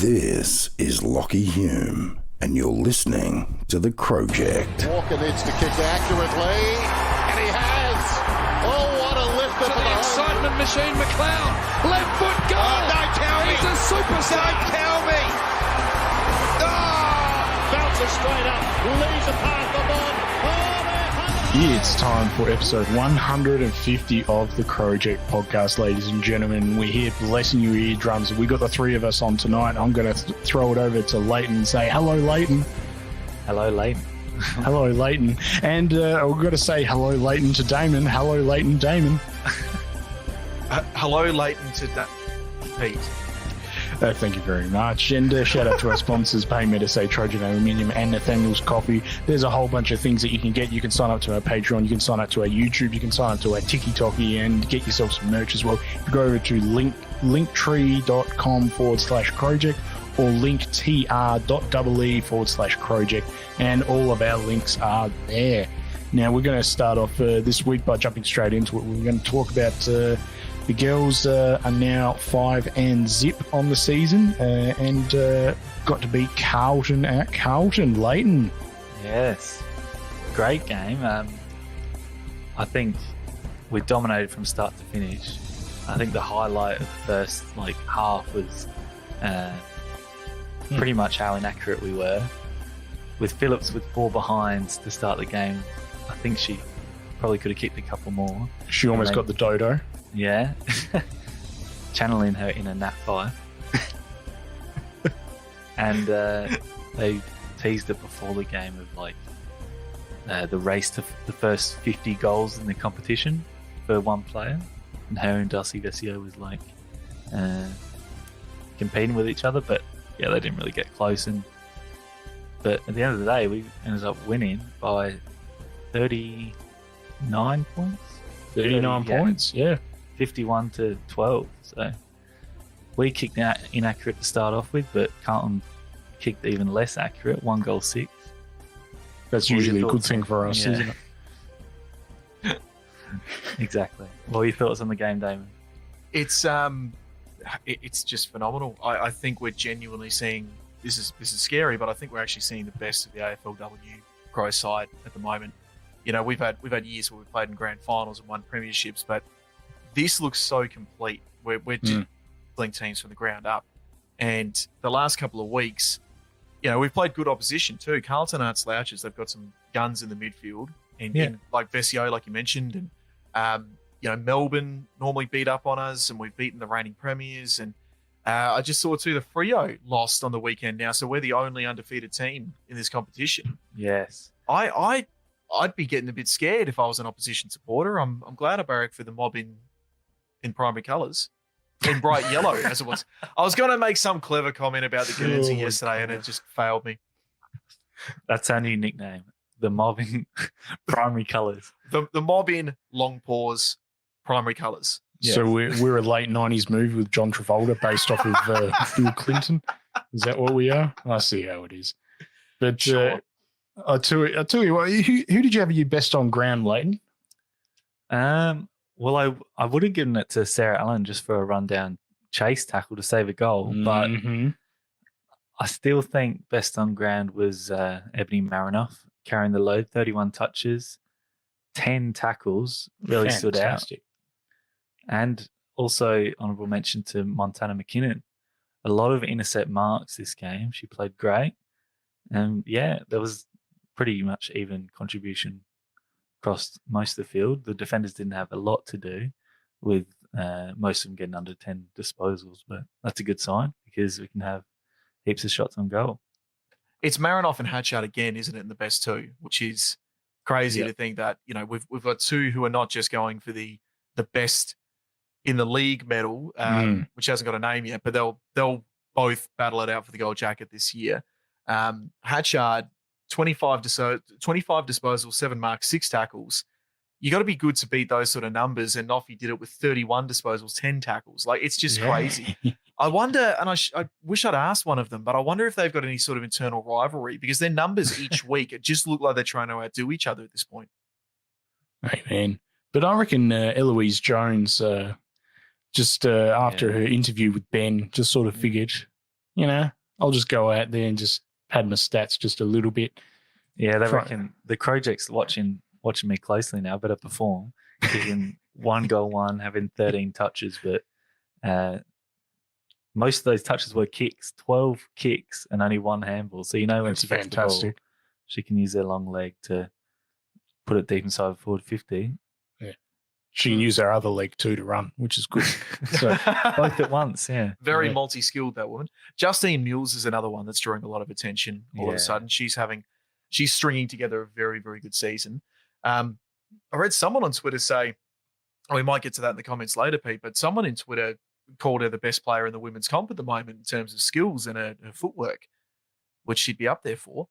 This is Lockie Hume, and you're listening to The Crowject. Walker needs to kick accurately, and he has. Oh, what a lift to the excitement machine, McLeod. Left foot goal. Oh, don't tell me. He's a superstar. Don't tell me. Oh, bounces straight up, leaves a path for Blob. It's time for episode 150 of the Crowject podcast, ladies and gentlemen. We're here blessing your eardrums. We got the three of us on tonight. I'm going to throw it over to Lleyton and say, hello, Lleyton. Hello, Lleyton. Hello, Lleyton. And we've got to say hello, Lleyton, to Damon. Hello, Lleyton, Damon. Hello, Lleyton, to Pete. Thank you very much. And shout out to our sponsors, Pay Me to Say, Trojan Aluminium, and Nathaniel's Coffee. There's a whole bunch of things that you can get. You can sign up to our Patreon. You can sign up to our YouTube. You can sign up to our TikTok and get yourself some merch as well. You go over to linktree.com/Crowject or linktr.ee/Crowject, and all of our links are there. Now, we're going to start off this week by jumping straight into it. We're going to talk about... the girls are now 5-0 on the season and got to beat Carlton at Carlton. Lleyton. Yes, great game. I think we dominated from start to finish. I think the highlight of the first half was pretty much how inaccurate we were. With Phillips with 4 behinds to start the game, I think she probably could have kicked a couple more. She almost got the dodo. Yeah. Channeling her in a nap fight. And they teased it before the game of the race to the first 50 goals in the competition for one player. And her and Darcy Vesio was competing with each other, but yeah, they didn't really get close. But at the end of the day, we ended up winning by 39 points. 39 points, yeah. 51-12. So we kicked out inaccurate to start off with, but Carlton kicked even less accurate, 1 goal 6. That's usually a good thing for us, isn't it? Exactly. What are your thoughts on the game, Damon? It's just phenomenal. I think we're genuinely seeing this is scary, but I think we're actually seeing the best of the AFLW Crows side at the moment. You know, we've had years where we've played in grand finals and won premierships, but this looks so complete. We're just playing teams from the ground up. And the last couple of weeks, we've played good opposition too. Carlton aren't slouches. They've got some guns in the midfield. And like Vesio, like you mentioned. And, Melbourne normally beat up on us, and we've beaten the reigning premiers. And I just saw too, the Freo lost on the weekend now. So we're the only undefeated team in this competition. Yes. I'd be getting a bit scared if I was an opposition supporter. I'm glad I barracked for the mob in primary colours, in bright yellow, as it was. I was going to make some clever comment about the Guernsey yesterday, and it just failed me. That's our new nickname, the mob in primary colours. The mob in long pause, primary colours. Yes. So we're a late 90s movie with John Travolta based off of Bill Clinton. Is that what we are? I see how it is. But sure. I'll tell you what, who did you have your best on ground, Lleyton? Well, I would have given it to Sarah Allen just for a rundown chase tackle to save a goal, but I still think best on ground was Ebony Marinoff carrying the load, 31 touches, 10 tackles, really stood out. And also honourable mention to Montana McKinnon. A lot of intercept marks this game. She played great. And there was pretty much even contribution across most of the field. The defenders didn't have a lot to do with most of them getting under 10 disposals, but that's a good sign because we can have heaps of shots on goal. It's Marinoff and Hatchard again, isn't it, in the best two, which is crazy to think that, we've got two who are not just going for the best in the league medal, which hasn't got a name yet, but they'll both battle it out for the gold jacket this year. Hatchard, 25 disposals, 7 marks, 6 tackles. You got to be good to beat those sort of numbers. And Noffy did it with 31 disposals, 10 tackles. It's just crazy. I wonder, and I wish I'd asked one of them, but I wonder if they've got any sort of internal rivalry because their numbers each week, it just look like they're trying to outdo each other at this point. Hey, man. But I reckon Eloise Jones, after her interview with Ben, just sort of figured I'll just go out there and just pad my stats just a little bit. Yeah, they reckon the Crojec's watching me closely now. Better perform, kicking 1 goal, having 13 touches, but most of those touches were kicks, 12 kicks and only 1 handball. So when she gets the ball, she can use her long leg to put it deep inside forward 50. Yeah, she can use her other leg too to run, which is good. So both at once, yeah. Very multi-skilled, that woman. Justine Mills is another one that's drawing a lot of attention all of a sudden. She's stringing together a very, very good season. I read someone on Twitter say, we might get to that in the comments later, Pete, but someone in Twitter called her the best player in the women's comp at the moment in terms of skills and her footwork, which she'd be up there for.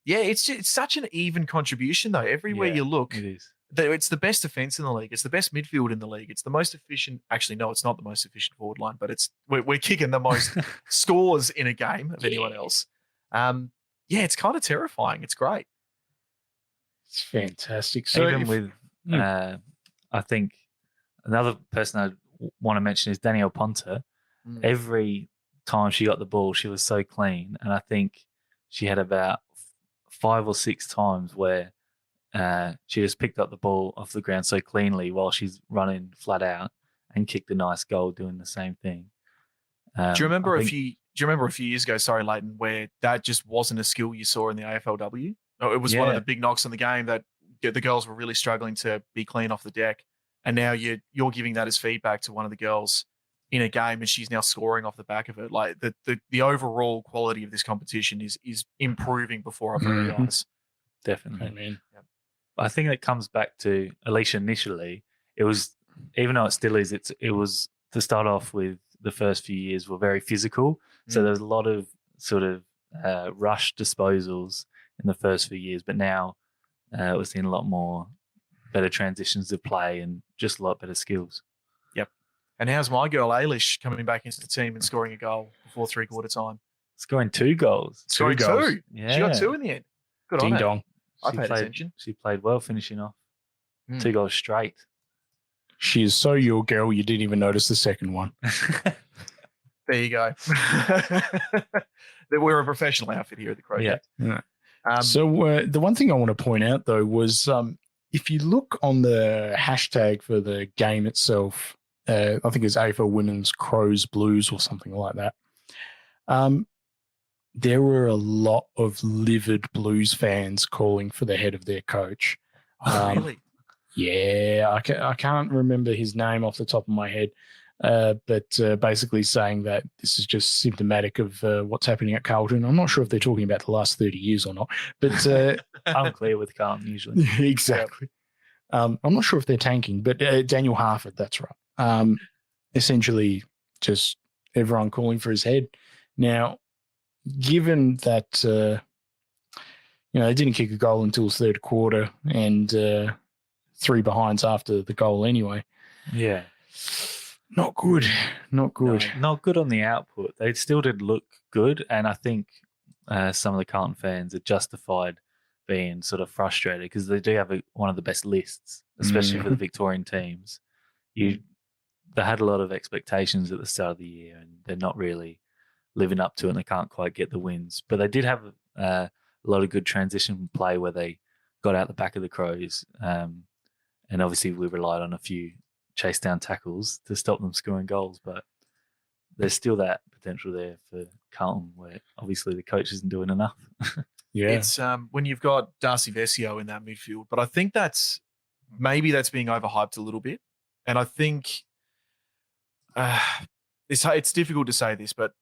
It's such an even contribution, though. Everywhere you look, it is. It's the best defense in the league. It's the best midfield in the league. It's the most efficient. Actually, no, it's not the most efficient forward line, but we're kicking the most scores in a game of anyone else. It's kind of terrifying. It's great. It's fantastic. So even with, I think another person I want to mention is Danielle Ponta. Every time she got the ball, she was so clean, and I think she had about 5 or 6 times where she just picked up the ball off the ground so cleanly while she's running flat out and kicked a nice goal doing the same thing. Do you remember a few years ago, sorry, Lleyton, where that just wasn't a skill you saw in the AFLW? It was one of the big knocks on the game that the girls were really struggling to be clean off the deck. And now you're giving that as feedback to one of the girls in a game, and she's now scoring off the back of it. Like the overall quality of this competition is improving before our very eyes. Definitely. I mean, I think it comes back to Alicia initially. It was, even though it still is, it was to start off with, the first few years were very physical. So there was a lot of sort of rush disposals in the first few years, but now we're seeing a lot more better transitions of play and just a lot better skills. Yep. And how's my girl Ailish coming back into the team and scoring a goal before 3/4 time? Scoring 2 goals. Scoring 2. Yeah. She got 2 in the end. Good ding on her. dong. I paid attention. She played well finishing off. 2 goals straight. She is so your girl, you didn't even notice the second one. There you go. We're a professional outfit here at the Crow. Yeah. So the one thing I want to point out, though, was if you look on the hashtag for the game itself, I think it's AFL Women's Crows Blues or something like that. There were a lot of livid Blues fans calling for the head of their coach. Really? Yeah, I can't remember his name off the top of my head, but basically saying that this is just symptomatic of what's happening at Carlton. I'm not sure if they're talking about the last 30 years or not, but unclear with Carlton usually. Exactly. I'm not sure if they're tanking, but Daniel Harford, that's right. Essentially, just everyone calling for his head. Now, given that they didn't kick a goal until third quarter and 3 behinds after the goal anyway. Yeah. Not good. Not good. No, not good on the output. They still did look good, and I think some of the Carlton fans are justified being sort of frustrated because they do have one of the best lists, especially for the Victorian teams. They had a lot of expectations at the start of the year, and they're not really living up to it, and they can't quite get the wins. But they did have a lot of good transition play where they got out the back of the Crows, and obviously we relied on a few chase down tackles to stop them scoring goals, but there's still that potential there for Carlton where obviously the coach isn't doing enough. Yeah. It's when you've got Darcy Vesio in that midfield, but I think that's being overhyped a little bit. And I think it's difficult to say this, but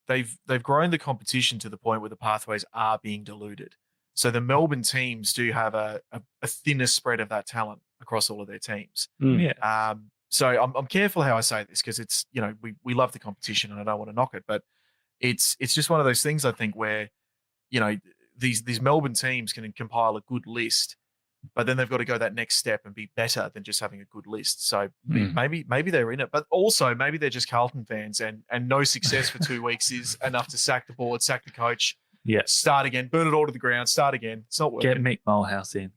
they've grown the competition to the point where the pathways are being diluted. So the Melbourne teams do have a thinner spread of that talent across all of their teams. Yeah. So I'm careful how I say this because it's, we love the competition and I don't want to knock it, but it's just one of those things I think where, these Melbourne teams can compile a good list, but then they've got to go that next step and be better than just having a good list. So maybe they're in it, but also maybe they're just Carlton fans and no success for 2 weeks is enough to sack the board, sack the coach, start again, burn it all to the ground, start again. It's not working. Get Mick Molehouse in.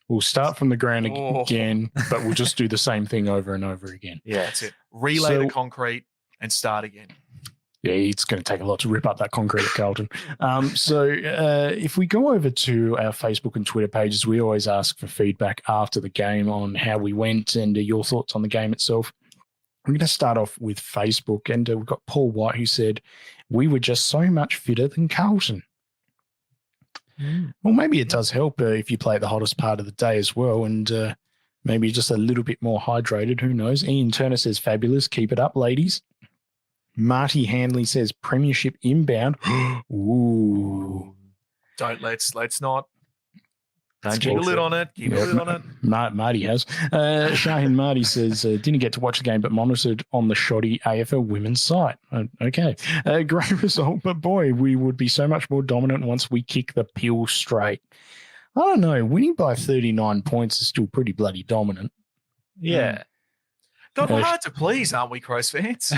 We'll start from the ground again, but we'll just do the same thing over and over again. Yeah, that's it. Relay the concrete and start again. Yeah, it's going to take a lot to rip up that concrete at Carlton. So if we go over to our Facebook and Twitter pages, we always ask for feedback after the game on how we went and your thoughts on the game itself. I'm going to start off with Facebook, and we've got Paul White who said, we were just so much fitter than Carlton. Well, maybe it does help if you play at the hottest part of the day as well, and maybe just a little bit more hydrated. Who knows? Ian Turner says, fabulous. Keep it up, ladies. Marty Handley says, premiership inbound. Ooh. Let's not. Don't Keep a lid on it. Keep a lid on it. Marty has. Shahin Marty says, didn't get to watch the game, but monitored on the shoddy AFL women's site. Okay. Great result, but boy, we would be so much more dominant once we kick the pill straight. I don't know. Winning by 39 points is still pretty bloody dominant. Yeah. God, we're hard to please, aren't we, Crows fans?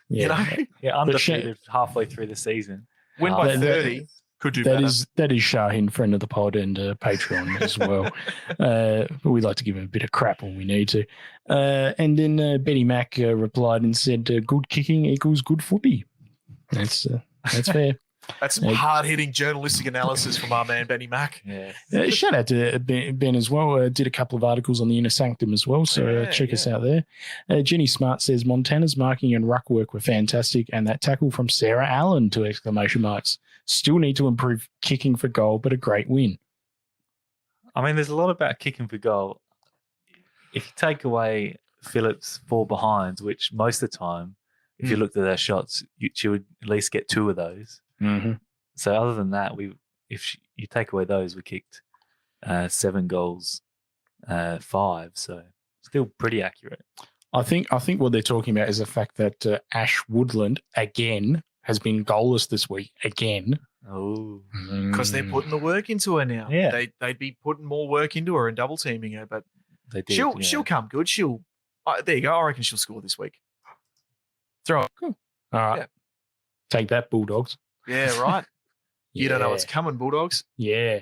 You know? Yeah, undefeated halfway through the season. Win by 30. Could do that better. That is Shahin, friend of the pod and Patreon as well. But we like to give him a bit of crap when we need to. And then Betty Mack replied and said, good kicking equals good footy. That's fair. That's some hard-hitting journalistic analysis from our man, Benny Mack. Yeah. Shout out to Ben as well. Did a couple of articles on the Inner Sanctum as well, so check us out there. Jenny Smart says, Montana's marking and ruck work were fantastic, and that tackle from Sarah Allen, ! Still need to improve kicking for goal, but a great win. I mean, there's a lot about kicking for goal. If you take away Phillips' 4 behinds, which most of the time, if you looked at their shots, she would at least get 2 of those. Mm-hmm. So other than that, if you take away those, we kicked 7 goals, 5. So still pretty accurate. I think what they're talking about is the fact that Ash Woodland again has been goalless this week again. Oh, because they're putting the work into her now. Yeah, they'd be putting more work into her and double teaming her, but they did, she'll come good. There you go. I reckon she'll score this week. Throw it. Cool. All right. Yeah. Take that, Bulldogs. Yeah, right. You don't know what's coming, Bulldogs. Yeah.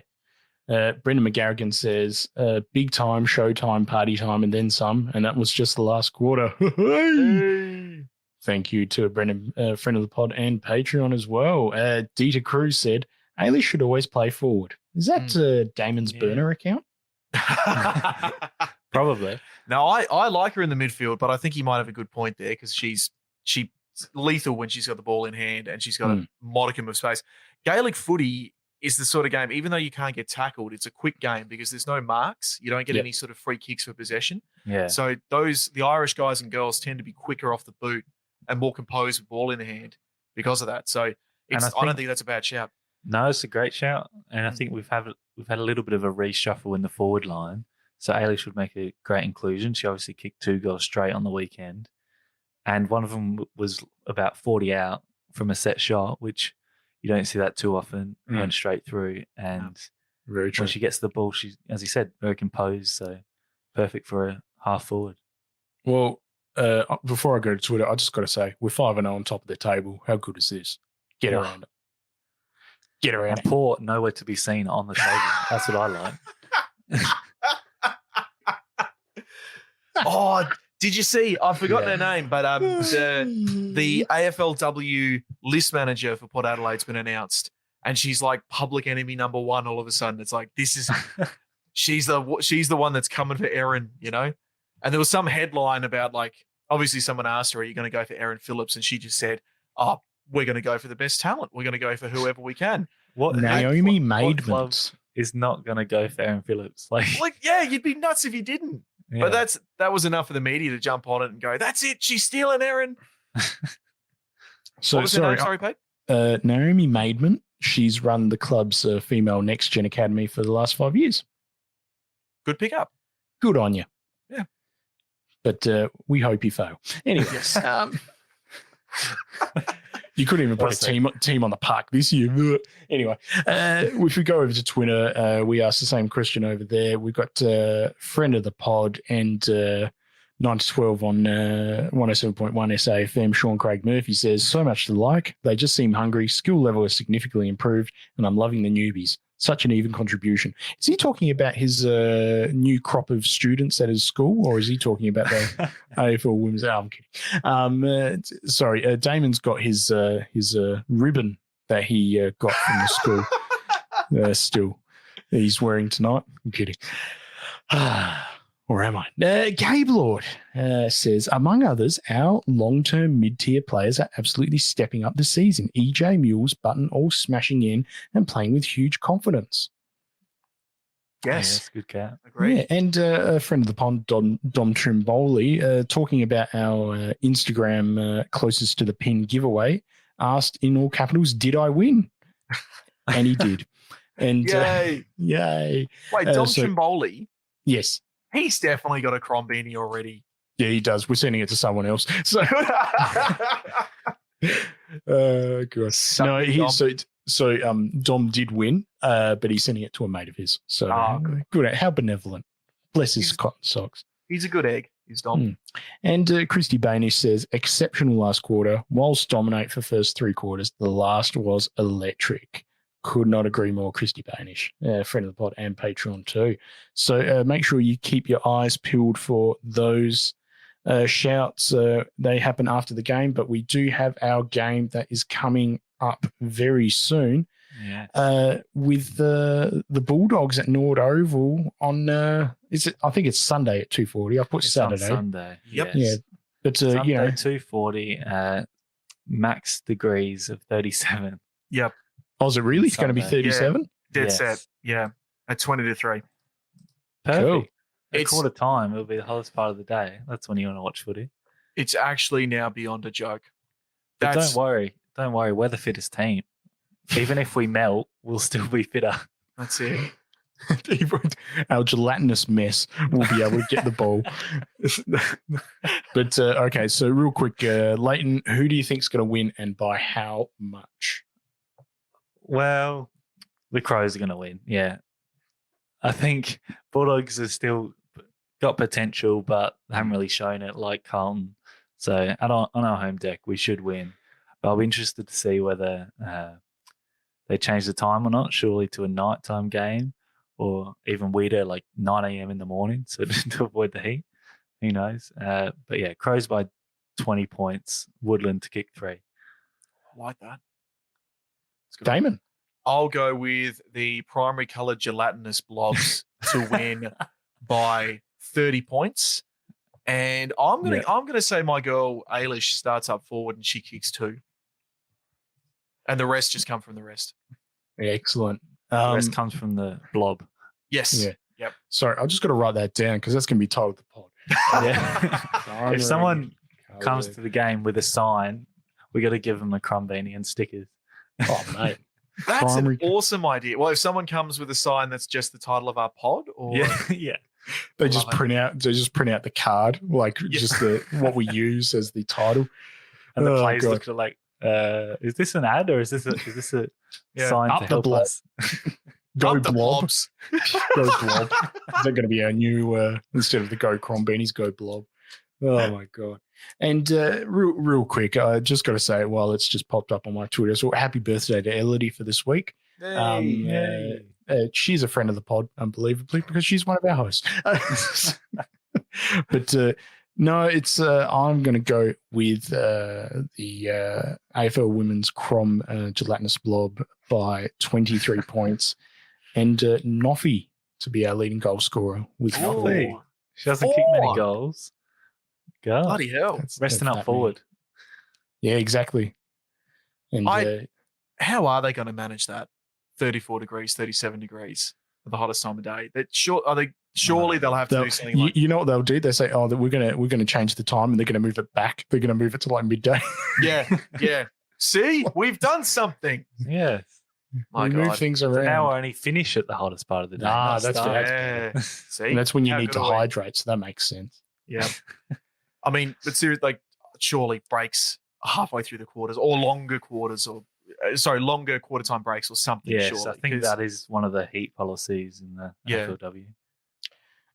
Brendan McGarrigan says, big time, showtime, party time, and then some. And that was just the last quarter. Hey. Thank you to Brendan, friend of the pod and Patreon as well. Dieter Cruz said, Ailey should always play forward. Is that Damon's burner account? Probably. No, I like her in the midfield, but I think he might have a good point there because she's lethal when she's got the ball in hand and she's got a modicum of space. Gaelic footy is the sort of game, even though you can't get tackled, it's a quick game because there's no marks. You don't get any sort of free kicks for possession. Yeah. So the Irish guys and girls tend to be quicker off the boot and more composed with ball in the hand because of that. So I don't think that's a bad shout. No, it's a great shout. And I think we've had a little bit of a reshuffle in the forward line. So Ailey should make a great inclusion. She obviously kicked 2 goals straight on the weekend. And one of them was about 40 out from a set shot, which you don't see that too often. Went straight through. And very true. When she gets the ball, she's, as he said, very composed. So perfect for a half forward. Well, before I go to Twitter, I just got to say, we're 5-0 on top of the table. How good is this? Get around it. Get around it. Poor nowhere to be seen on the table. That's what I like. Oh, did you see? I've forgotten her name, but the AFLW list manager for Port Adelaide's been announced, and she's like public enemy number 1. All of a sudden, it's like she's the one that's coming for Erin, you know. And there was some headline about like obviously someone asked her, "Are you going to go for Erin Phillips?" And she just said, "Oh, we're going to go for the best talent. We're going to go for whoever we can." What Naomi Maidment is not going to go for Erin Phillips? Like yeah, you'd be nuts if you didn't. Yeah. But that was enough for the media to jump on it and go, "That's it, she's stealing Erin." So what was her name? Sorry, Pete. Naomi Maidment. She's run the club's female Next Gen Academy for the last 5 years. Good pickup. Good on you. Yeah. But we hope you fail. Anyway, you couldn't even put a team on the park this year. Anyway, if we go over to Twitter, we asked the same question over there. We've got friend of the pod and 9-12 on 107.1 SAFM, Sean Craig Murphy says, so much to like. They just seem hungry. Skill level is significantly improved, and I'm loving the newbies. Such an even contribution. Is he talking about his new crop of students at his school, or is he talking about the AFL women's? Oh, I'm kidding. Sorry, Damon's got his ribbon that he got from the school. Still, he's wearing tonight. I'm kidding. Or am I? Gabe Lord says, among others, our long-term mid-tier players are absolutely stepping up this season. EJ, Mules, Button, all smashing in and playing with huge confidence. Yes. That's good cat. Agreed. Yeah, and a friend of the pond, Dom Trimboli, talking about our Instagram closest to the pin giveaway, asked in all capitals, did I win? And he did. And Yay. Yay. Wait, Dom Trimboli? Yes. He's definitely got a Crombini already. Yeah, he does. We're sending it to someone else. So, God. No, Dom did win, but he's sending it to a mate of his. So good. How benevolent. Bless his cotton socks. He's a good egg. He's Dom. And Christy Bainish says, exceptional last quarter. Whilst dominate for first 3 quarters, the last was electric. Could not agree more, Christy Bainish, friend of the pod and Patreon too. So make sure you keep your eyes peeled for those shouts. They happen after the game, but we do have our game that is coming up very soon with the Bulldogs at Nord Oval on, I think it's Sunday at 2:40. I put Saturday. On Sunday. Yep. Yes. Yeah. But, Sunday, you know. 2:40, max degrees of 37. Yep. Oh, is it really? It's going to be 37? Dead set. Yeah. At 20-3. Perfect. Cool. At quarter time, it'll be the hottest part of the day. That's when you want to watch footy. It's actually now beyond a joke. But don't worry. Don't worry. We're the fittest team. Even if we melt, we'll still be fitter. That's it. Our gelatinous mess will be able to get the ball. But, okay, so real quick, Lleyton, who do you think is going to win and by how much? Well, the Crows are going to win. Yeah. I think Bulldogs have still got potential, but they haven't really shown it like Carlton. So on our home deck, we should win. But I'll be interested to see whether they change the time or not, surely to a nighttime game or even weirder, like 9 a.m. in the morning, so to avoid the heat. Who knows? But yeah, Crows by 20 points, Woodland to kick 3. I like that. Damon. I'll go with the primary coloured gelatinous blobs to win by 30 points. And I'm gonna say my girl Ailish starts up forward and she kicks 2. And the rest just come from the rest. Excellent. The rest comes from the blob. Yes. Yeah. Yep. Sorry, I've just got to write that down because that's going to be titled the pod. Yeah. If someone comes to the game with a sign, we got to give them a Crombini and stickers. Oh, mate. That's an awesome idea. Well, if someone comes with a sign that's just the title of our pod, or yeah. They just print out the card, like just what we use as the title. And the players look at like, is this an ad or is this a sign up to the help blob. us? Go up the Blob. blobs. Go Blob. Is that going to be our new, instead of the Go Crombeanies, Go Blob? Oh, my God. And real quick, I just got to say, well, it's just popped up on my Twitter. So happy birthday to Elodie for this week. She's a friend of the pod, unbelievably, because she's one of our hosts. But no, it's I'm going to go with the AFL Women's Crom Gelatinous Blob by 23 points. And Noffy to be our leading goal scorer with 4. She doesn't kick many goals. God. Bloody hell. Resting up forward. Yeah, exactly. And how are they going to manage that? 34 degrees, 37 degrees at the hottest time of day. Surely they'll have to do something like you know what they'll do? They say, oh, we're gonna change the time and they're gonna move it back. They're gonna move it to like midday. Yeah. See? We've done something. Yes. My we God. move things around. Now I only finish at the hottest part of the day. See? And that's when you How need good to are we? hydrate, so that makes sense. Yeah. I mean, but seriously, like, surely breaks halfway through the quarters or longer quarters or, longer quarter time breaks or something. Yes, surely, I think that is one of the heat policies in the AFLW.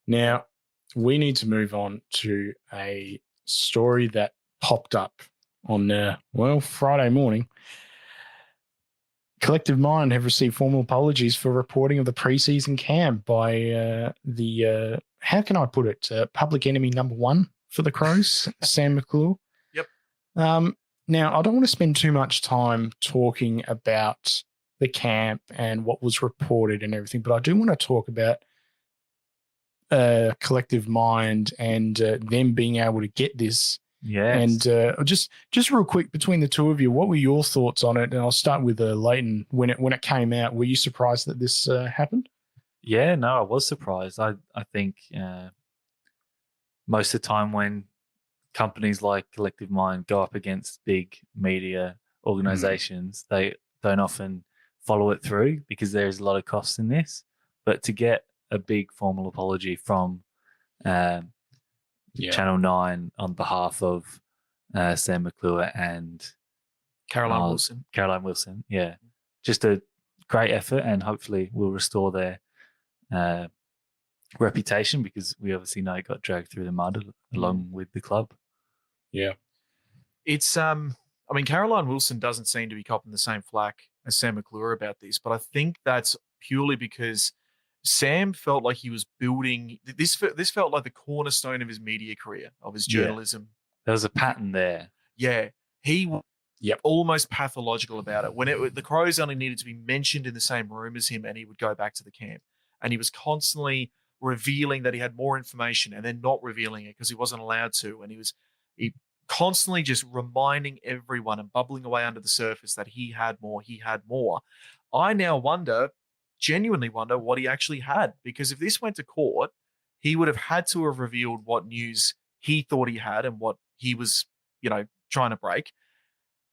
Now, we need to move on to a story that popped up on, Friday morning. Collective Mind have received formal apologies for reporting of the preseason camp by the how can I put it? Public enemy number one for the Crows, Sam McClure. Yep. Now, I don't want to spend too much time talking about the camp and what was reported and everything, but I do want to talk about Collective Mind and them being able to get this. Yes. And just real quick, between the two of you, what were your thoughts on it? And I'll start with Lleyton. When it came out, were you surprised that this happened? Yeah, no, I was surprised. I think most of the time when companies like Collective Mind go up against big media organizations, they don't often follow it through because there's a lot of costs in this. But to get a big formal apology from Channel 9 on behalf of Sam McClure and Caroline Wilson. Yeah. Just a great effort, and hopefully will restore their reputation, because we obviously know it got dragged through the mud along with the club. Yeah. It's I mean, Caroline Wilson doesn't seem to be copping the same flack as Sam McClure about this, but I think that's purely because Sam felt like he was building this. This felt like the cornerstone of his media career, of his journalism. There was a pattern there. Yeah, he was almost pathological about it. When the Crows only needed to be mentioned in the same room as him, and he would go back to the camp, and he was constantly revealing that he had more information, and then not revealing it because he wasn't allowed to, and he constantly just reminding everyone and bubbling away under the surface that he had more. I now genuinely wonder what he actually had, because if this went to court, he would have had to have revealed what news he thought he had and what he was, trying to break.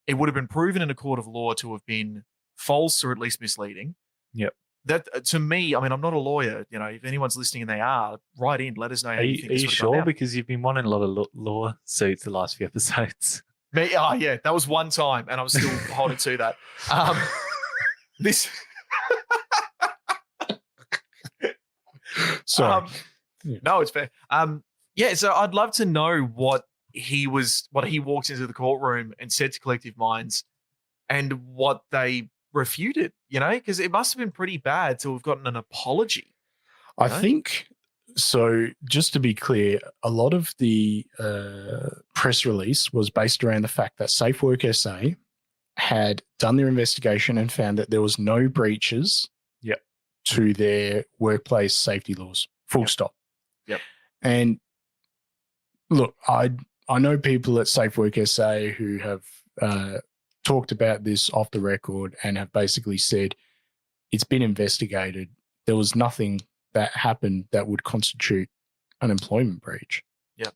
It would have been proven in a court of law to have been false or at least misleading. Yep. That, to me, I mean, I'm not a lawyer. If anyone's listening and they are, write in, let us know how you think Are this you would have gone sure? down. Because you've been wanting a lot of lawsuits the last few episodes. Yeah, that was one time, and I'm still holding to that. This. Sorry. No, it's fair. So I'd love to know what he walked into the courtroom and said to Collective Minds, and what they refuted, because it must have been pretty bad to have gotten an apology. I think so. Just to be clear, a lot of the press release was based around the fact that Safe Work SA had done their investigation and found that there was no breaches to their workplace safety laws. Full stop. Yep. And look, I know people at Safe Work SA who have talked about this off the record and have basically said it's been investigated. There was nothing that happened that would constitute an employment breach. Yep.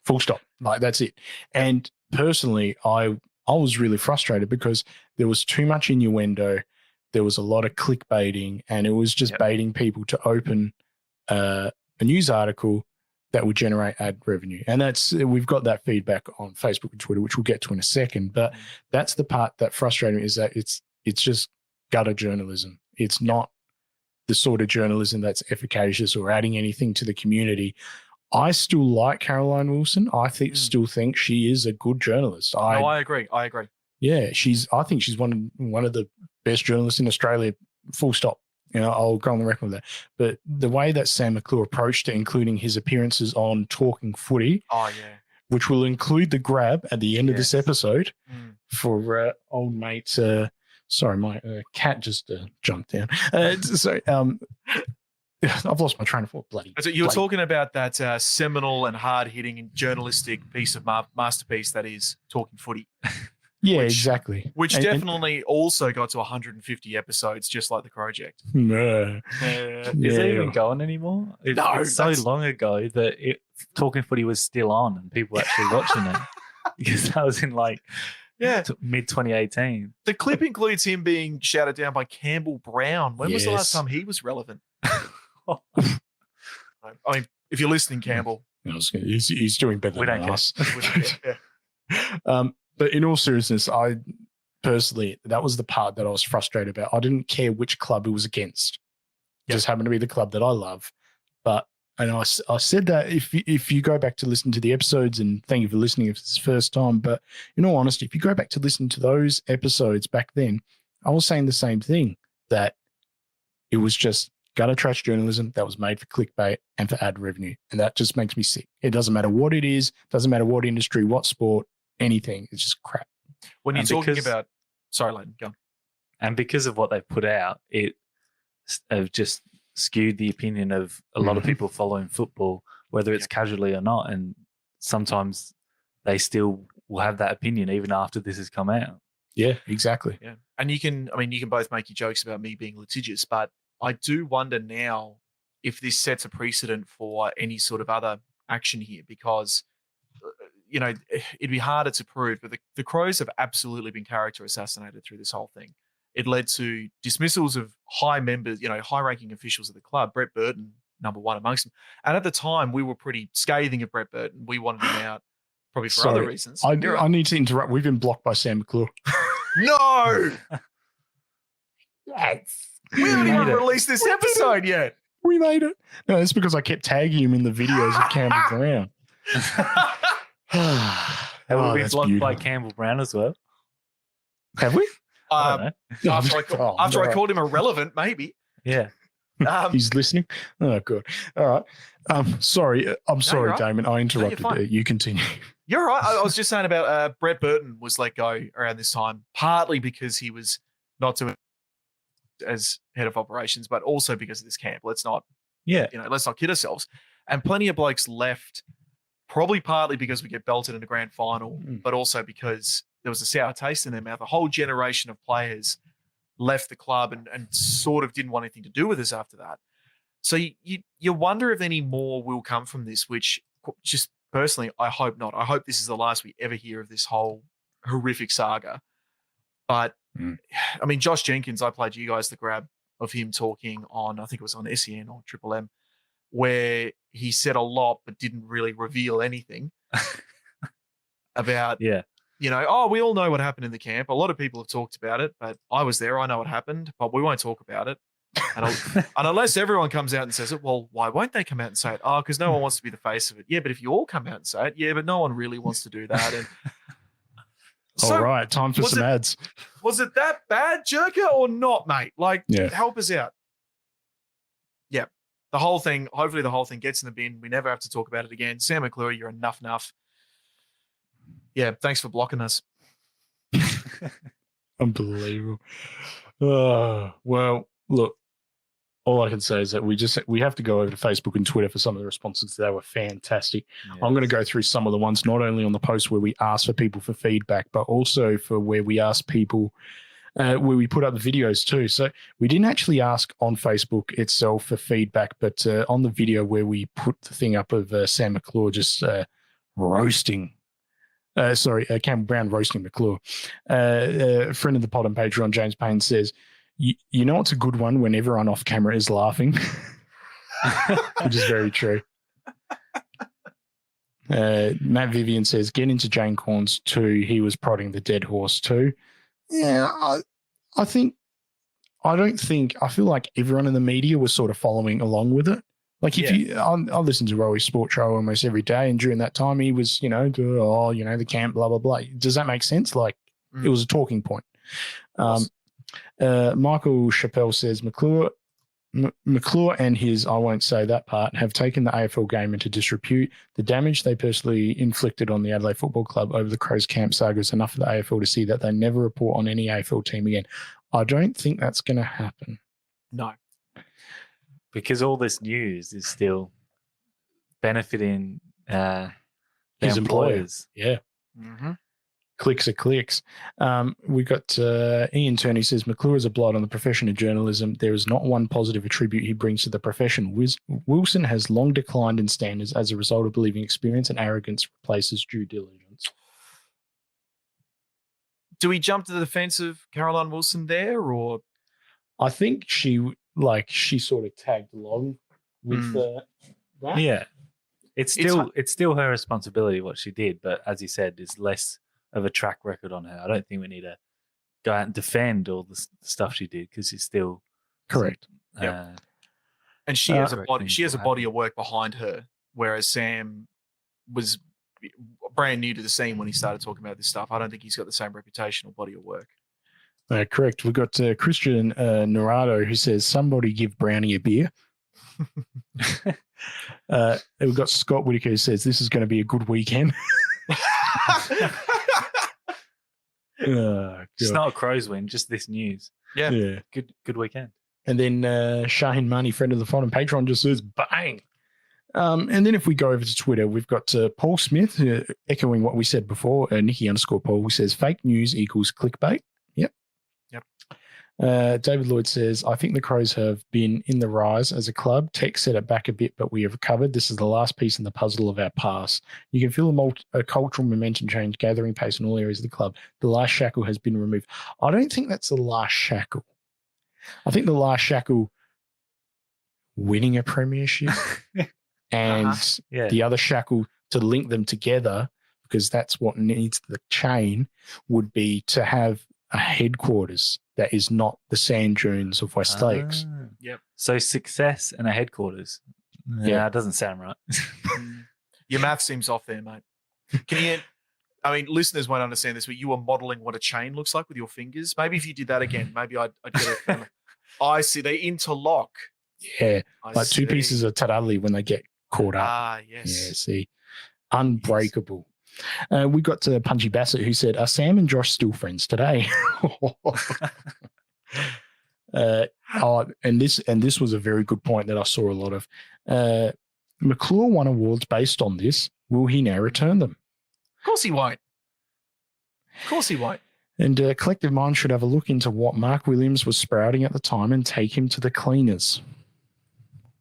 Full stop. Like, that's it. And personally, I was really frustrated because there was too much innuendo. There was a lot of clickbaiting, and it was just baiting people to open a news article that would generate ad revenue. And we've got that feedback on Facebook and Twitter, which we'll get to in a second. But that's the part that frustrated me, is that it's just gutter journalism. It's not the sort of journalism that's efficacious or adding anything to the community. I still like Caroline Wilson. I still think she is a good journalist. I agree. Yeah, I think she's one of the best journalists in Australia, full stop. I'll go on the record with that. But the way that Sam McClure approached it, including his appearances on Talking Footy, which will include the grab at the end of this episode for old mate. Sorry, my cat just jumped down. I've lost my train of thought. So you were talking about that seminal and hard-hitting journalistic piece of masterpiece that is Talking Footy. Yeah, exactly. Which definitely also got to 150 episodes, just like the project. Is it even going anymore? It's so long ago that Talking Footy was still on and people were actually watching it, because that was in mid 2018. The clip includes him being shouted down by Campbell Brown. When was the last time he was relevant? I mean, if you're listening, Campbell, he's doing better than us. Yeah. But in all seriousness, I personally, that was the part that I was frustrated about. I didn't care which club it was against. It just happened to be the club that I love. And I said that if you go back to listen to the episodes, and thank you for listening if it's the first time, but in all honesty, if you go back to listen to those episodes back then, I was saying the same thing, that it was just gutter trash journalism that was made for clickbait and for ad revenue. And that just makes me sick. It doesn't matter what it is, doesn't matter what industry, what sport, anything. It's just crap. When you're talking about, sorry, Lleyton, go. And because of what they've put out, it have just skewed the opinion of a lot of people following football, whether it's casually or not. And sometimes they still will have that opinion even after this has come out. Yeah, exactly. Yeah. And you can both make your jokes about me being litigious, but I do wonder now if this sets a precedent for any sort of other action here, because, it'd be harder to prove, but the Crows have absolutely been character assassinated through this whole thing. It led to dismissals of high members, high-ranking officials of the club, Brett Burton, number one amongst them. And at the time, we were pretty scathing of Brett Burton. We wanted him out probably for other reasons. I need to interrupt. We've been blocked by Sam McClure. No! Yes. We haven't even released this episode yet. We made it. No, it's because I kept tagging him in the videos of Campbell Brown. Have we been blocked by Campbell Brown as well? Have we? After I called him irrelevant, maybe. Yeah. He's listening. Oh, good. All right. Sorry. I'm sorry, right. Damon. I interrupted. You continue. You're right. I was just saying about Brett Burton was let go around this time, partly because he was not doing as head of operations, but also because of this camp. Let's not kid ourselves. And plenty of blokes left, probably partly because we get belted in the grand final, but also because there was a sour taste in their mouth. A whole generation of players left the club and sort of didn't want anything to do with us after that. So you wonder if any more will come from this, which just personally, I hope not. I hope this is the last we ever hear of this whole horrific saga. But, I mean, Josh Jenkins, I played you guys the grab of him talking on, I think it was on SEN or Triple M, where he said a lot but didn't really reveal anything about, we all know what happened in the camp. A lot of people have talked about it, but I was there. I know what happened, but we won't talk about it. And unless everyone comes out and says it, well, why won't they come out and say it? Oh, because no one wants to be the face of it. Yeah, but if you all come out and say it, yeah, but no one really wants to do that. And all right, time for some ads. Was it that bad, Jerker, or not, mate? Help us out. Yeah, the whole thing, hopefully the whole thing gets in the bin. We never have to talk about it again. Sam McClure, you're enough. Yeah, thanks for blocking us. Unbelievable. Well, look, all I can say is that we have to go over to Facebook and Twitter for some of the responses. They were fantastic. Yes. I'm going to go through some of the ones, not only on the post where we asked for people for feedback, but also for where we asked people, where we put up the videos too. So we didn't actually ask on Facebook itself for feedback, but on the video where we put the thing up of Sam McClure just roasting. Campbell Brown roasting McClure. Friend of the pod on Patreon, James Payne, says, you know it's a good one when everyone off camera is laughing, which is very true. Matt Vivian says, get into Jane Corns too. He was prodding the dead horse too. Yeah, I feel like everyone in the media was sort of following along with it. Like I listen to Rowie Sports Show almost every day, and during that time he was, the camp, blah, blah, blah. Does that make sense? Like it was a talking point. Michael Chappelle says McClure and his, I won't say that part, have taken the AFL game into disrepute. The damage they personally inflicted on the Adelaide Football Club over the Crows camp saga is enough for the AFL to see that they never report on any AFL team again. I don't think that's going to happen. No. Because all this news is still benefiting his employers. Yeah. Mm-hmm. Clicks are clicks. We got Ian Turney says, McClure is a blight on the profession of journalism. There is not one positive attribute he brings to the profession. Wilson has long declined in standards as a result of believing experience and arrogance replaces due diligence. Do we jump to the defense of Caroline Wilson there, or? I think she sort of tagged along with that. Yeah. It's still her responsibility what she did, but as you said, there's less of a track record on her. I don't think we need to go out and defend all the stuff she did because she's still correct. And she has a body. She has a body of work behind her, whereas Sam was brand new to the scene when he started talking about this stuff. I don't think he's got the same reputation or body of work. Correct. We've got Christian Norado who says, somebody give Brownie a beer. We've got Scott Whitaker who says, this is going to be a good weekend. It's not a Crows win, just this news. Yeah. Good weekend. And then Shane Money, friend of the font and patron, just says, bang. And then if we go over to Twitter, we've got Paul Smith, echoing what we said before, Nikki_Paul, who says, fake news equals clickbait. Yep. David Lloyd says, I think the Crows have been in the rise as a club. Tech set it back a bit, but we have recovered. This is the last piece in the puzzle of our past. You can feel a cultural momentum change, gathering pace in all areas of the club. The last shackle has been removed. I don't think that's the last shackle. I think the last shackle, winning a premiership, and the other shackle to link them together, because that's what needs the chain, would be to have a headquarters that is not the sand dunes of West Lakes. Yep. So success and a headquarters. Yeah, it doesn't sound right. Your math seems off there, mate. Listeners won't understand this, but you were modeling what a chain looks like with your fingers. Maybe if you did that again, maybe I'd get it. I see. They interlock. Yeah. Like two pieces of tarali when they get caught up. Ah, yes. Yeah, see. Unbreakable. We got Punchy Bassett who said, are Sam and Josh still friends today? And this was a very good point that I saw a lot of. McClure won awards based on this. Will he now return them? Of course he won't. And Collective Mind should have a look into what Mark Williams was sprouting at the time and take him to the cleaners.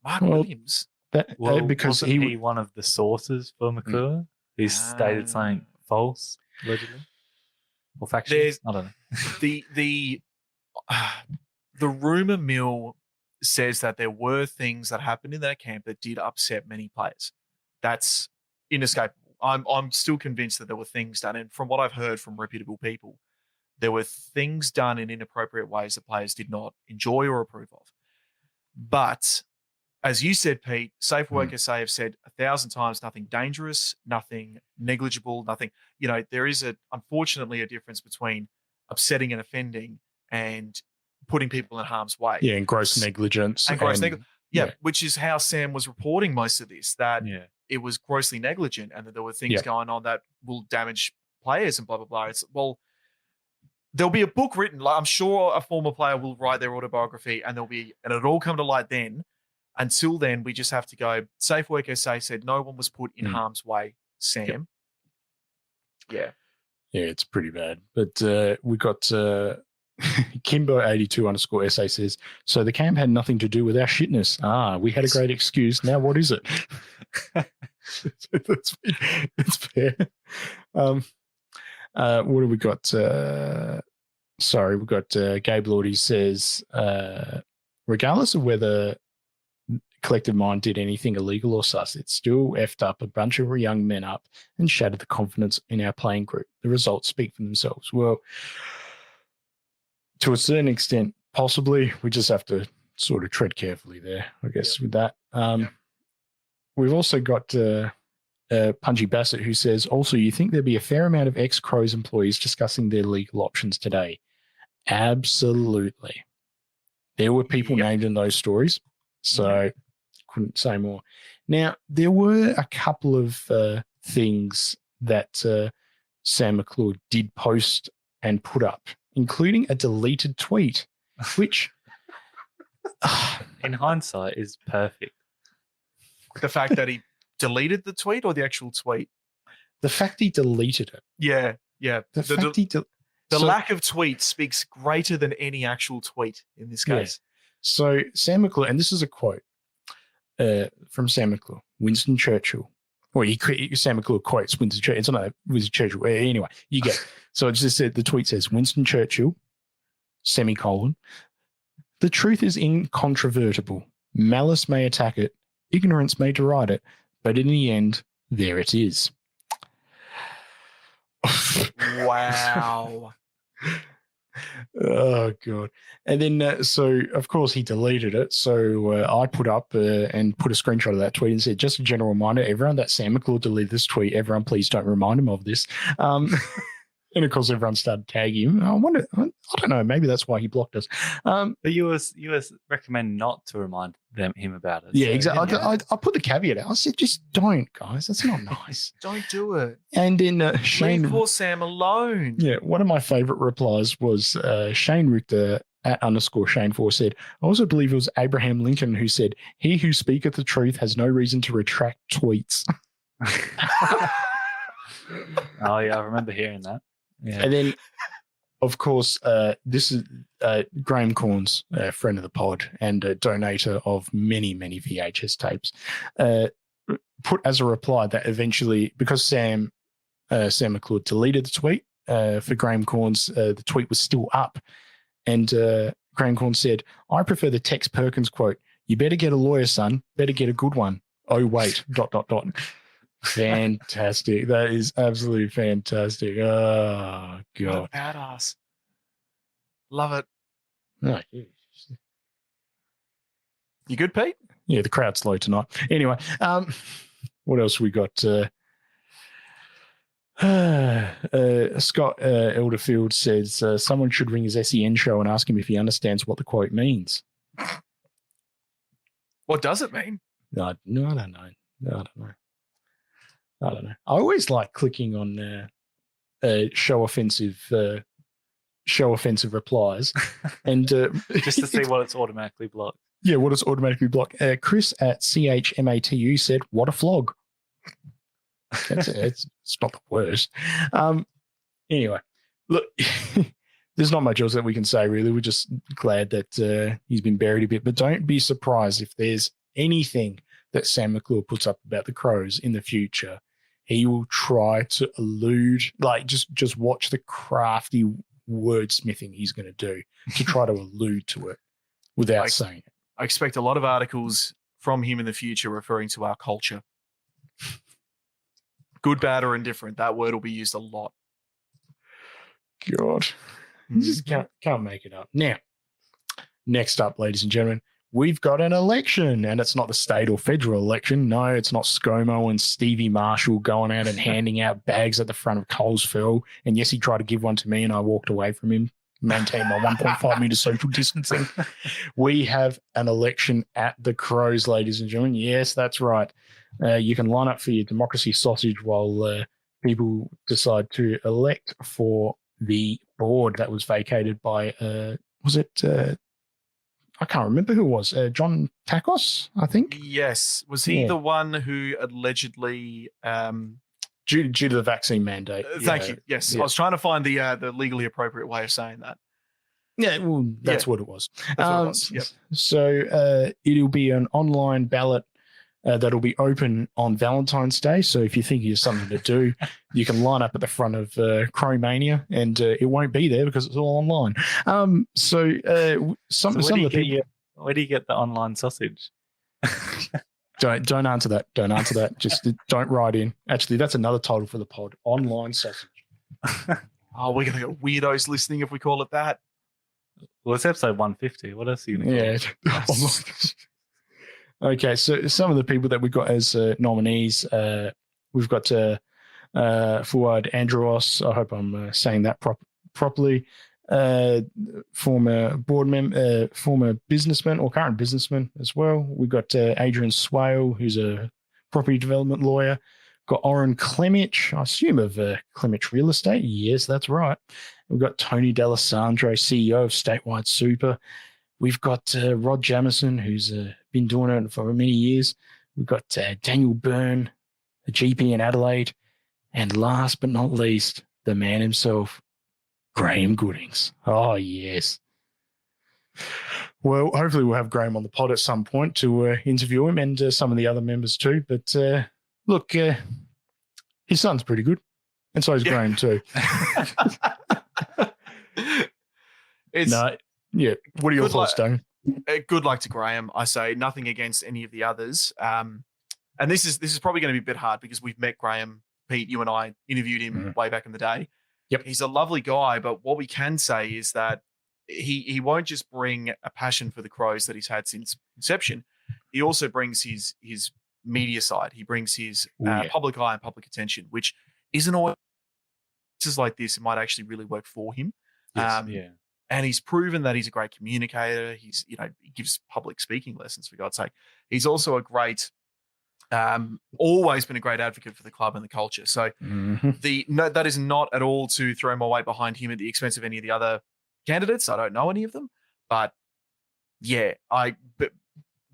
Mark Williams? Because wasn't he one of the sources for McClure? Who stated something false, allegedly? Or factual? I don't know. The rumor mill says that there were things that happened in that camp that did upset many players. That's inescapable. I'm still convinced that there were things done, and from what I've heard from reputable people, there were things done in inappropriate ways that players did not enjoy or approve of. But as you said, Pete, Safe Work SA have said 1,000 times, nothing dangerous, nothing negligible, nothing. There is unfortunately a difference between upsetting and offending and putting people in harm's way. Yeah, and gross negligence. Yeah, which is how Sam was reporting most of this, that it was grossly negligent and that there were things going on that will damage players and blah, blah, blah. There'll be a book written. Like, I'm sure a former player will write their autobiography and it'll all come to light then. Until then, we just have to go, Safe Work SA said no one was put in harm's way, Sam. Yep. Yeah, it's pretty bad. But we got Kimbo82_SA says, so the camp had nothing to do with our shitness. We had a great excuse. Now what is it? That's fair. What have we got? We've got Gabe Lordy says, regardless of whether Collective Mind did anything illegal or sus, it still effed up a bunch of young men up and shattered the confidence in our playing group. The results speak for themselves. Well, to a certain extent, possibly. We just have to sort of tread carefully there, I guess, with that. We've also got Punchy Bassett who says, also, you think there'd be a fair amount of ex-Crows employees discussing their legal options today? Absolutely. There were people named in those stories, so couldn't say more. Now, there were a couple of things that Sam McClure did post and put up, including a deleted tweet, which in hindsight is perfect. The fact that he deleted the tweet or the actual tweet? The fact he deleted it. Yeah. The So- lack of tweet speaks greater than any actual tweet in this case. So Sam McClure, and this is a quote from Sam McClure, Winston Churchill. Well, Sam McClure quotes Winston Churchill. It's not Winston Churchill. Anyway, you get it. So it just said, the tweet says, Winston Churchill, semicolon, the truth is incontrovertible. Malice may attack it. Ignorance may deride it. But in the end, there it is. Wow. Oh, God. And then, so, of course, he deleted it. So I put up and put a screenshot of that tweet and said, just a general reminder, everyone, that Sam McClure deleted this tweet. Everyone, please don't remind him of this. And of course, everyone started tagging him. I wonder, I don't know, maybe that's why he blocked us. But you was recommend not to remind him about it. Yeah, so, exactly. I put the caveat out. I said, just don't, guys. That's not nice. Don't do it. And then Shane. Leave poor Sam alone. Yeah, one of my favorite replies was Shane Richter at _Shane4 said, I also believe it was Abraham Lincoln who said, he who speaketh the truth has no reason to retract tweets. Oh, yeah, I remember hearing that. Yeah. And then, of course, this is Graham Corns, a friend of the pod and a donator of many, many VHS tapes, put as a reply that eventually, because Sam McClure deleted the tweet for Graham Corns, the tweet was still up. And Graham Corns said, I prefer the Tex Perkins quote, you better get a lawyer, son, better get a good one. Oh, wait, ... Fantastic. That is absolutely fantastic. Oh, God. What a badass. Love it. Oh, geez. You good, Pete? Yeah, the crowd's low tonight. Anyway, what else we got? Scott Elderfield says someone should ring his SEN show and ask him if he understands what the quote means. What does it mean? No, I don't know. I don't know. I always like clicking on show offensive replies, and just to see what it's automatically blocked. Yeah, what is automatically blocked? Chris at CHMATU said, "What a flog." It's not the worst. Anyway, look, there's not much else that we can say really. We're just glad that he's been buried a bit, but don't be surprised if there's anything that Sam McClure puts up about the Crows in the future. He will try to allude, like just watch the crafty wordsmithing he's going to do to try to allude to it without saying it. I expect a lot of articles from him in the future referring to our culture. Good, bad, or indifferent. That word will be used a lot. God. You just can't make it up. Now, next up, ladies and gentlemen, we've got an election, and it's not the state or federal election. No, it's not ScoMo and Stevie Marshall going out and handing out bags at the front of Colesville. And yes, he tried to give one to me, and I walked away from him, maintained my 1.5 meter social distancing. We have an election at the Crows, ladies and gentlemen. Yes, that's right. You can line up for your democracy sausage while people decide to elect for the board that was vacated by, was it... I can't remember who it was. John Takos, I think. Yes. Was he the one who allegedly... due to the vaccine mandate. Thank you. Yes. Yeah. I was trying to find the legally appropriate way of saying that. Yeah, well, that's what it was. That's what it was. Yep. So it'll be an online ballot that'll be open on Valentine's Day. So if you think you have something to do, you can line up at the front of Crowmania, and it won't be there because it's all online. Some of the people. Where do you get the online sausage? Don't answer that. Don't answer that. Just don't write in. Actually, that's another title for the pod: online sausage. Oh, we're gonna get weirdos listening if we call it that. Well, it's episode 150. What else are you gonna call it? Okay, so some of the people that we've got as nominees, we've got Fuad Andros. I hope I'm saying that properly. Former board member, former businessman or current businessman as well. We've got Adrian Swale, who's a property development lawyer. Got Oren Clemich, I assume of Clemich Real Estate. Yes, that's right. We've got Tony D'Alessandro, CEO of Statewide Super. We've got Rod Jamison, who's been doing it for many years. We've got Daniel Byrne, a GP in Adelaide. And last but not least, the man himself, Graham Goodings. Oh, yes. Well, hopefully we'll have Graham on the pod at some point to interview him and some of the other members too. But look, his son's pretty good. And so is Graham too. Yeah. What are your thoughts, Dane? Good luck to Graham. I say nothing against any of the others. And this is probably going to be a bit hard because we've met Graham, Pete, you and I interviewed him way back in the day. Yep. He's a lovely guy, but what we can say is that he won't just bring a passion for the Crows that he's had since inception. He also brings his media side. He brings his public eye and public attention, which isn't always practices like this, it might actually really work for him. Yes, And he's proven that he's a great communicator. He gives public speaking lessons, for God's sake. He's also a great, always been a great advocate for the club and the culture. So that is not at all to throw my weight behind him at the expense of any of the other candidates. I don't know any of them, but yeah, but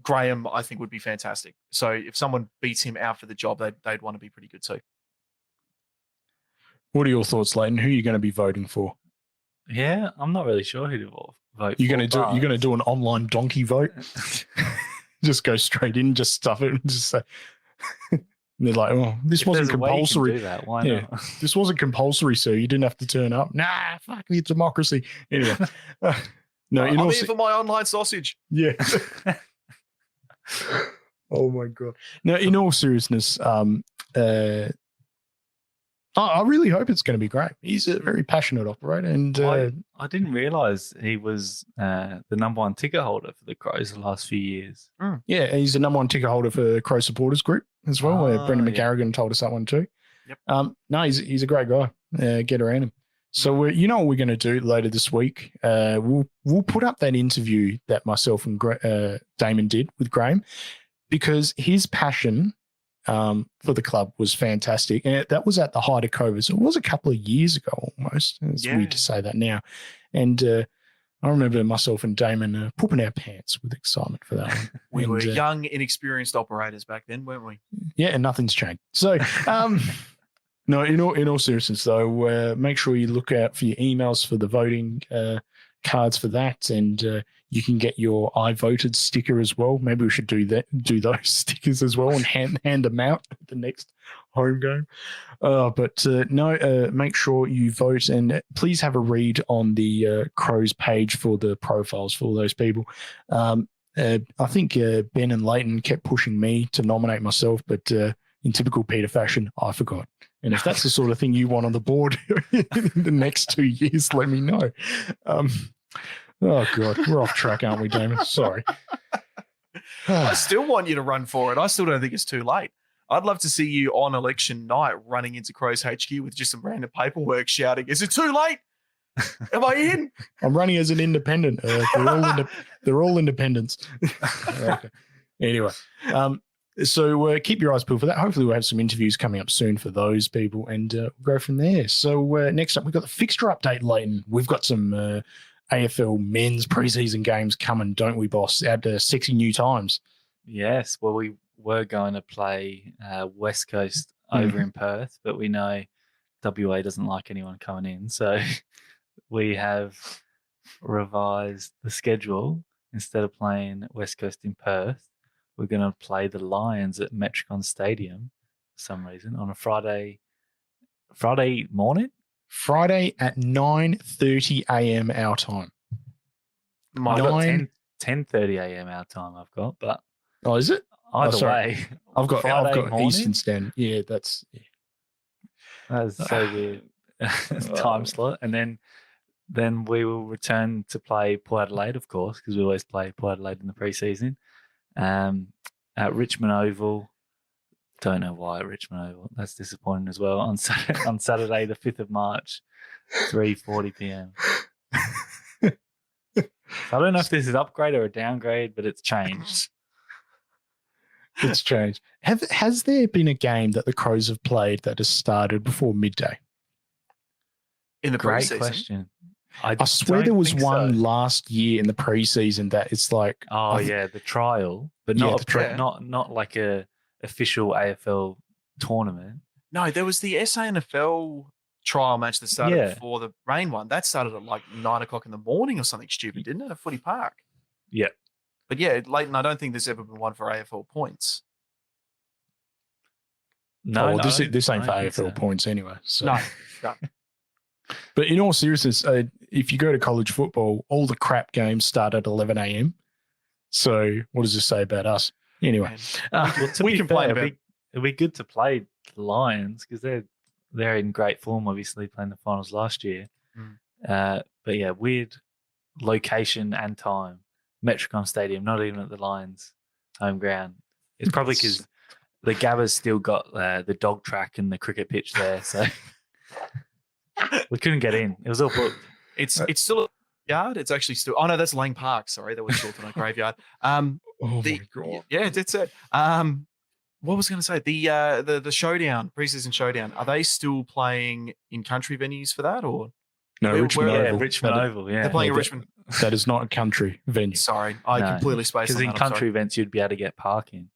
Graham, I think, would be fantastic. So if someone beats him out for the job, they'd want to be pretty good too. What are your thoughts, Lleyton? Who are you going to be voting for? Yeah, I'm not really sure who to vote You're for. You're going to do an online donkey vote? Just go straight in, just stuff it, and just say. And they're like, "Oh, this wasn't compulsory." Do that. Why not? This wasn't compulsory, so you didn't have to turn up. Nah, fuck the democracy. Anyway, no, I'm here for my online sausage. Yeah. Oh my god. Now, in all seriousness, I really hope it's going to be great. He's a very passionate operator, and I didn't realise he was the number one ticket holder for the Crows the last few years. Yeah, he's the number one ticket holder for Crow Supporters Group as well. Brendan McGarrigan told us that one too. Yep. No, he's a great guy. Get around him. So you know what we're going to do later this week? We'll put up that interview that myself and Damon did with Graham, because his passion for the club was fantastic. And that was at the height of COVID. So it was a couple of years ago almost. It's weird to say that now. And I remember myself and Damon pooping our pants with excitement for that one. We were young, inexperienced operators back then, weren't we? Yeah, and nothing's changed. So, no, in all seriousness, though, make sure you look out for your emails for the voting cards for that, and you can get your I voted sticker as well. Maybe we should do those stickers as well, and hand them out at the next home game. Make sure you vote, and please have a read on the Crows page for the profiles for all those people. I think Ben and Lleyton kept pushing me to nominate myself, but in typical Peter fashion, I forgot. And if that's the sort of thing you want on the board in the next 2 years, let me know. Oh, God, we're off track, aren't we, Damon? Sorry. I still want you to run for it. I still don't think it's too late. I'd love to see you on election night running into Crows HQ with just some random paperwork shouting, "Is it too late? Am I in?" I'm running as an independent. They're all independents. Okay. Anyway, so keep your eyes peeled for that. Hopefully we'll have some interviews coming up soon for those people, and we'll go from there. So next up, we've got the fixture update, Lleyton. We've got some AFL men's preseason games coming, don't we, boss? At sexy new times. Yes. Well, we were going to play West Coast over in Perth, but we know WA doesn't like anyone coming in. So we have revised the schedule. Instead of playing West Coast in Perth, we're going to play the Lions at Metricon Stadium for some reason on a Friday morning. Friday at 9:30 a.m. our time. I've got 10:30 a.m. our time. I've got, but is it? Either way, I've got morning? Eastern Standard. Yeah, that's so weird time slot, and then we will return to play Port Adelaide, of course, because we always play Port Adelaide in the preseason. At Richmond Oval. Don't know why at Richmond Oval. That's disappointing as well. On Saturday, the 5th of March, 3:40 p.m. I don't know if this is upgrade or a downgrade, but it's changed. It's changed. Has there been a game that the Crows have played that has started before midday? In the Great preseason? Question. I swear there was one last year in the preseason that it's like... the trial, but not like a official AFL tournament. No, there was the SANFL trial match that started before the rain one. That started at like 9 o'clock in the morning or something stupid, didn't it? At Footy Park. Yeah. But yeah, Lleyton, I don't think there's ever been one for AFL points. No, this ain't for AFL points anyway. So. No. But in all seriousness, if you go to college football, all the crap games start at 11 a.m. So what does this say about us? Anyway, we can play. It'd be good to play the Lions because they're in great form. Obviously, playing the finals last year. But yeah, weird location and time. Metricon Stadium, not even at the Lions' home ground. It's probably because the Gabba's still got the dog track and the cricket pitch there. So We couldn't get in. It was all booked. It's still a yard. It's actually still. Oh no, that's Lang Park. Sorry, that was Carlton a graveyard. Oh my God. Yeah, that's it. What was I going to say? The showdown, preseason showdown. Are they still playing in country venues for that, or No, Richmond Yeah, Oval. Richmond Oval. Yeah, they're playing Yeah, at Richmond? That is not a country venue. Sorry, I completely spaced because on in that. I'm country events you'd be able to get parking.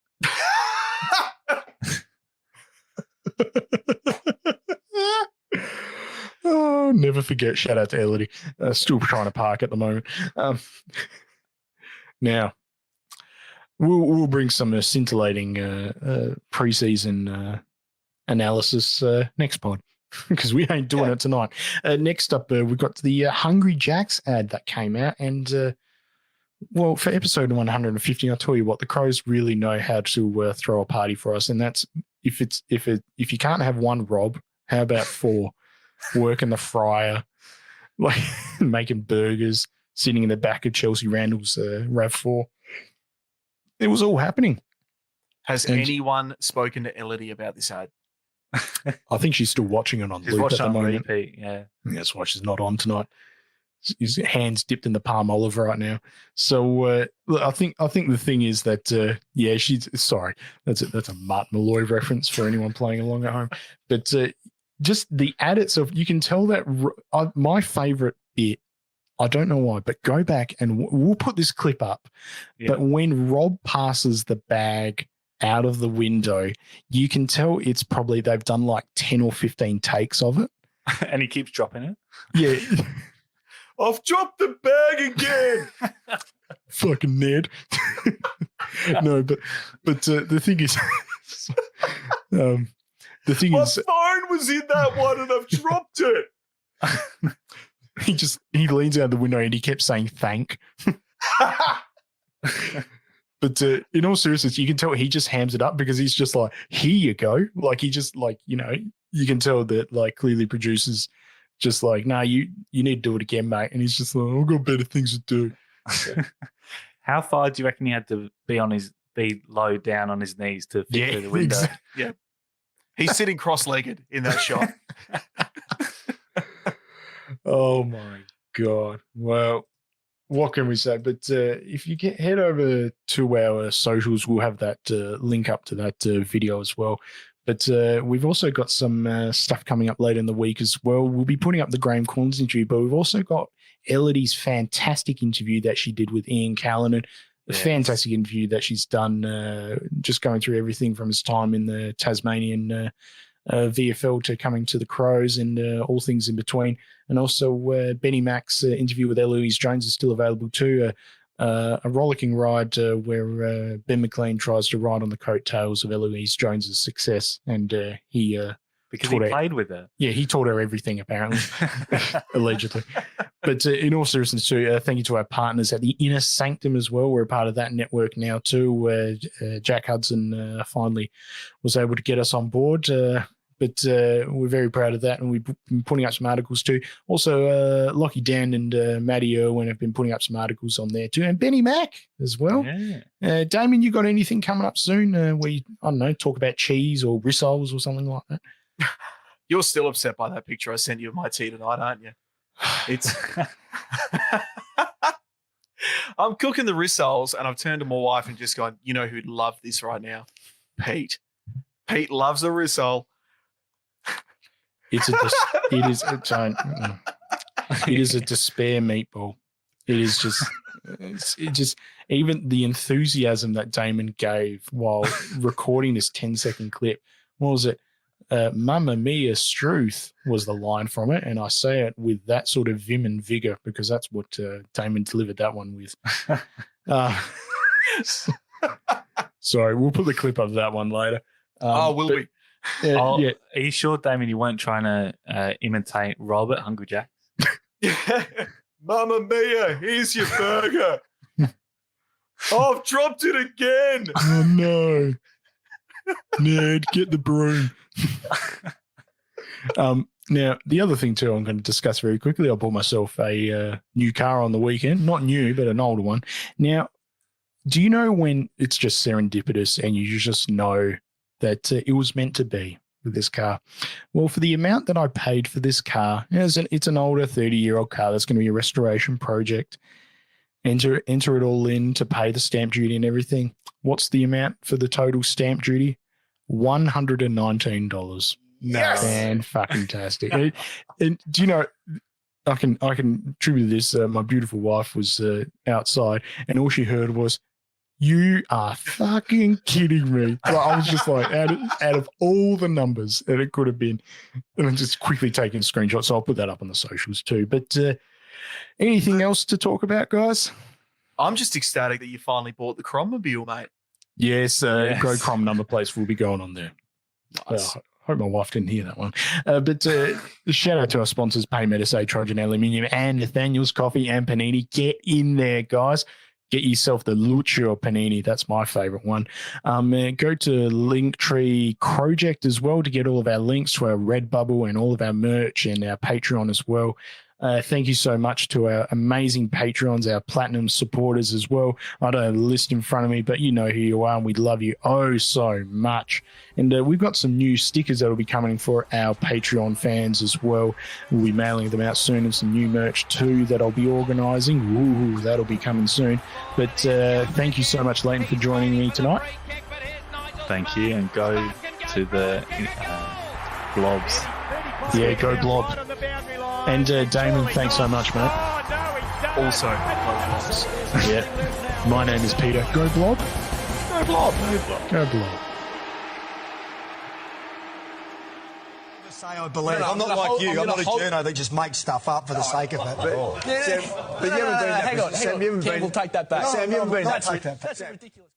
Oh, never forget. Shout out to Elodie. Still trying to park at the moment. Now, we'll bring some scintillating preseason analysis next pod because we ain't doing it tonight. Next up, we've got the Hungry Jacks ad that came out, and well, for episode 150, I'll tell you what, the Crows really know how to throw a party for us, and that's if you can't have one Rob, how about four? Working the fryer, like making burgers, sitting in the back of Chelsea Randall's RAV4. It was all happening. Has anyone spoken to Elodie about this ad? I think she's still watching it on She's loop at watching the on moment. repeat. Yeah. That's why she's not on tonight. His hands dipped in the palm olive right now. So I think the thing is that she's sorry. That's a Martin Malloy reference for anyone playing along at home. But just the ad itself, you can tell that my favorite bit. I don't know why, but go back and we'll put this clip up. Yeah. But when Rob passes the bag out of the window, you can tell it's probably they've done like 10 or 15 takes of it. And he keeps dropping it. Yeah. I've dropped the bag again. Fucking Ned. No, but the thing is, my phone was in that one and I've dropped it. He leans out the window and he kept saying thank. But in all seriousness, you can tell he just hams it up because he's just like, here you go. Like he just like, you can tell that like clearly producers just like, no, you need to do it again, mate. And he's just like, I've got better things to do. How far do you reckon he had to be low down on his knees to fit through the window? Yeah. He's sitting cross-legged in that shot. Oh my God. Well, what can we say? But if you head over to our socials, we'll have that link up to that video as well. But we've also got some stuff coming up later in the week as well. We'll be putting up the Graham Corns interview, but we've also got Elodie's fantastic interview that she did with Ian Callanan. A fantastic interview that she's done, just going through everything from his time in the Tasmanian VFL to coming to the Crows and all things in between. And also Benny Mack's interview with Eloise Jones is still available too. A rollicking ride where Ben McLean tries to ride on the coattails of Eloise Jones's success, and because he played with her. Yeah, he taught her everything apparently, allegedly. But in all seriousness, too, thank you to our partners at the Inner Sanctum as well. We're a part of that network now too. Where Jack Hudson finally was able to get us on board. But we're very proud of that, and we've been putting up some articles too. Also, Lockie Dan and Matty Irwin have been putting up some articles on there too, and Benny Mack as well. Yeah. Damien, you got anything coming up soon where you, I don't know, talk about cheese or rissoles or something like that? You're still upset by that picture I sent you of my tea tonight, aren't you? It's I'm cooking the rissoles, and I've turned to my wife and just gone, you know who'd love this right now? Pete. Pete loves a rissole. It is a despair meatball. It is just even the enthusiasm that Damon gave while recording this 10-second clip. What was it? Mamma mia, Struth was the line from it, and I say it with that sort of vim and vigor because that's what Damon delivered that one with. Sorry, we'll put the clip of that one later. Will we? Yeah. Are you sure, Damien, you weren't trying to imitate Rob at Hungry Jack's? Yeah. Mamma mia, here's your burger. Oh, I've dropped it again. Oh, no. Ned, get the broom. Now, the other thing, too, I'm going to discuss very quickly, I bought myself a new car on the weekend. Not new, but an older one. Now, do you know when it's just serendipitous and you just know that it was meant to be? with this car? Well, for the amount that I paid for this car, it's an older 30-year-old car that's going to be a restoration project. Enter it all in to pay the stamp duty and everything. What's the amount for the total stamp duty? $119. Yes. Fan-fucking-tastic. and do you know, I can attribute this. My beautiful wife was outside, and all she heard was, "You are fucking kidding me." So I was just like, out of all the numbers that it could have been, and I'm just quickly taking screenshots. So I'll put that up on the socials too. But anything else to talk about, guys? I'm just ecstatic that you finally bought the Crommobile, mate. Yes, Grow Crom number plates will be going on there. Nice. Hope my wife didn't hear that one. But shout out to our sponsors, Paymet SA, Trojan Aluminium, and Nathaniel's Coffee and Panini. Get in there, guys. Get yourself the Lucio Panini. That's my favorite one. Go to Linktree Project as well to get all of our links to our Redbubble and all of our merch and our Patreon as well. Thank you so much to our amazing Patreons, our Platinum supporters as well. I don't have a list in front of me, but you know who you are, and we love you oh so much. And we've got some new stickers that will be coming for our Patreon fans as well. We'll be mailing them out soon, and some new merch too that I'll be organising. Ooh, that'll be coming soon. But thank you so much, Lleyton, for joining me tonight. Thank you, and go to the Blobs. Yeah, go Blob. And Damon, thanks so much, mate. Also, Blobs. Yeah. My name is Peter. Go Blob. Go Blob. Go Blob. I believe. I'm not like you. I'm not a journo that just makes stuff up for the sake of it. But you haven't been that. Hang on. Sam, you haven't been. We'll take that back. Sam, you haven't been that. That's ridiculous.